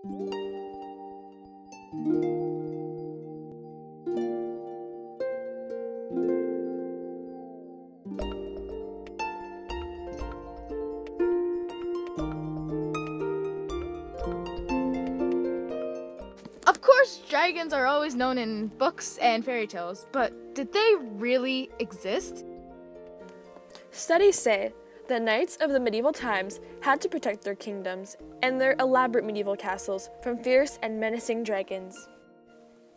Of course, dragons are always known in books and fairy tales, but did they really exist? Studies say that knights of the medieval times had to protect their kingdoms and their elaborate medieval castles from fierce and menacing dragons.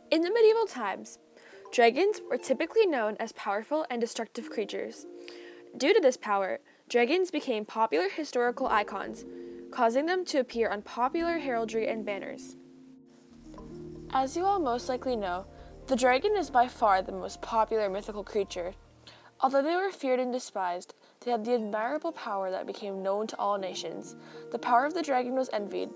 In the medieval times, dragons were typically known as powerful and destructive creatures. Due to this power, dragons became popular historical icons, causing them to appear on popular heraldry and banners. As you all most likely know, the dragon is by far the most popular mythical creature. Although they were feared and despised, they had the admirable power that became known to all nations. The power of the dragon was envied.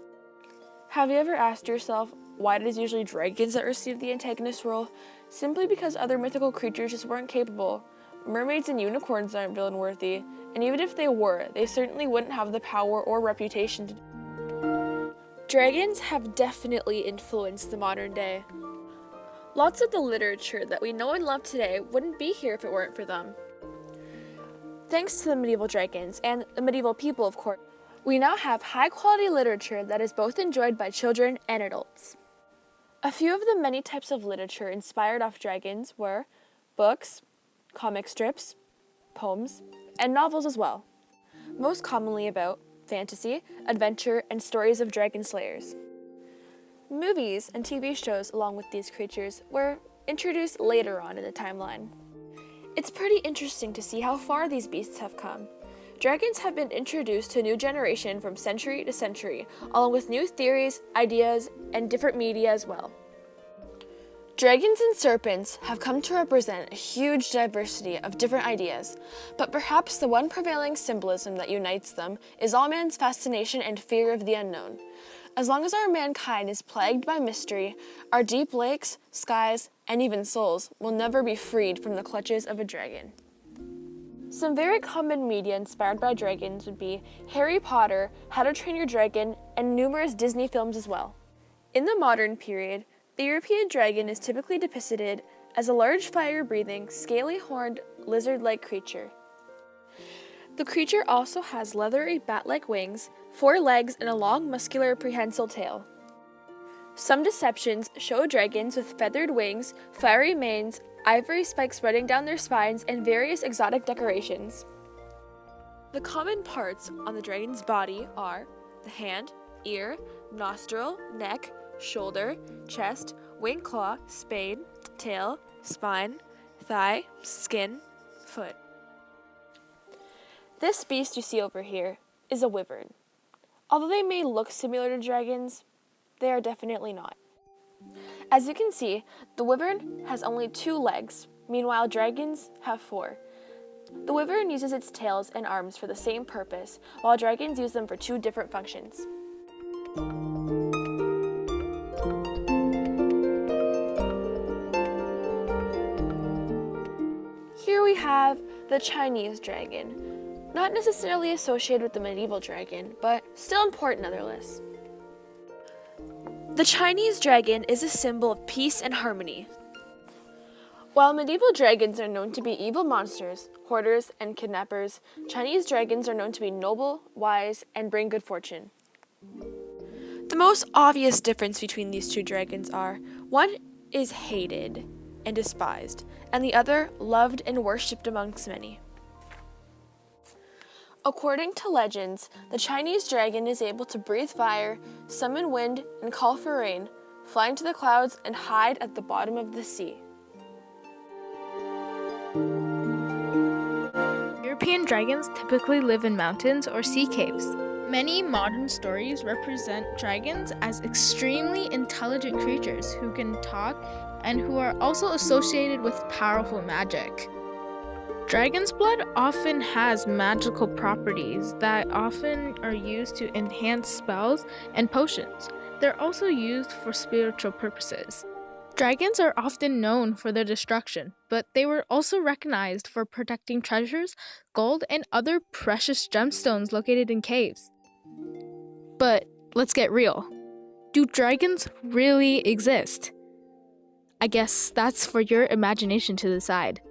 Have you ever asked yourself why it is usually dragons that receive the antagonist role? Simply because other mythical creatures just weren't capable. Mermaids and unicorns aren't villain-worthy, and even if they were, they certainly wouldn't have the power or reputation to. Dragons have definitely influenced the modern day. Lots of the literature that we know and love today wouldn't be here if it weren't for them. Thanks to the medieval dragons and the medieval people, of course, we now have high-quality literature that is both enjoyed by children and adults. A few of the many types of literature inspired off dragons were books, comic strips, poems, and novels as well, most commonly about fantasy, adventure, and stories of dragon slayers. Movies and TV shows along with these creatures were introduced later on in the timeline. It's pretty interesting to see how far these beasts have come. Dragons have been introduced to a new generation from century to century, along with new theories, ideas, and different media as well. Dragons and serpents have come to represent a huge diversity of different ideas, but perhaps the one prevailing symbolism that unites them is all man's fascination and fear of the unknown. As long as our mankind is plagued by mystery, our deep lakes, skies, and even souls will never be freed from the clutches of a dragon. Some very common media inspired by dragons would be Harry Potter, How to Train Your Dragon, and numerous Disney films as well. In the modern period, the European dragon is typically depicted as a large fire-breathing, scaly-horned, lizard-like creature. The creature also has leathery bat-like wings, 4 legs, and a long, muscular, prehensile tail. Some deceptions show dragons with feathered wings, fiery manes, ivory spikes running down their spines, and various exotic decorations. The common parts on the dragon's body are the hand, ear, nostril, neck, shoulder, chest, wing claw, spade, tail, spine, thigh, skin, foot. This beast you see over here is a wyvern. Although they may look similar to dragons, they are definitely not. As you can see, the wyvern has only 2 legs, meanwhile dragons have 4. The wyvern uses its tails and arms for the same purpose, while dragons use them for 2 different functions. Here we have the Chinese dragon. Not necessarily associated with the medieval dragon, but still important nonetheless. The Chinese dragon is a symbol of peace and harmony. While medieval dragons are known to be evil monsters, hoarders, and kidnappers, Chinese dragons are known to be noble, wise, and bring good fortune. The most obvious difference between these 2 dragons are, one is hated and despised, and the other loved and worshipped amongst many. According to legends, the Chinese dragon is able to breathe fire, summon wind, and call for rain, fly into the clouds, and hide at the bottom of the sea. European dragons typically live in mountains or sea caves. Many modern stories represent dragons as extremely intelligent creatures who can talk and who are also associated with powerful magic. Dragon's blood often has magical properties that often are used to enhance spells and potions. They're also used for spiritual purposes. Dragons are often known for their destruction, but they were also recognized for protecting treasures, gold, and other precious gemstones located in caves. But let's get real. Do dragons really exist? I guess that's for your imagination to decide.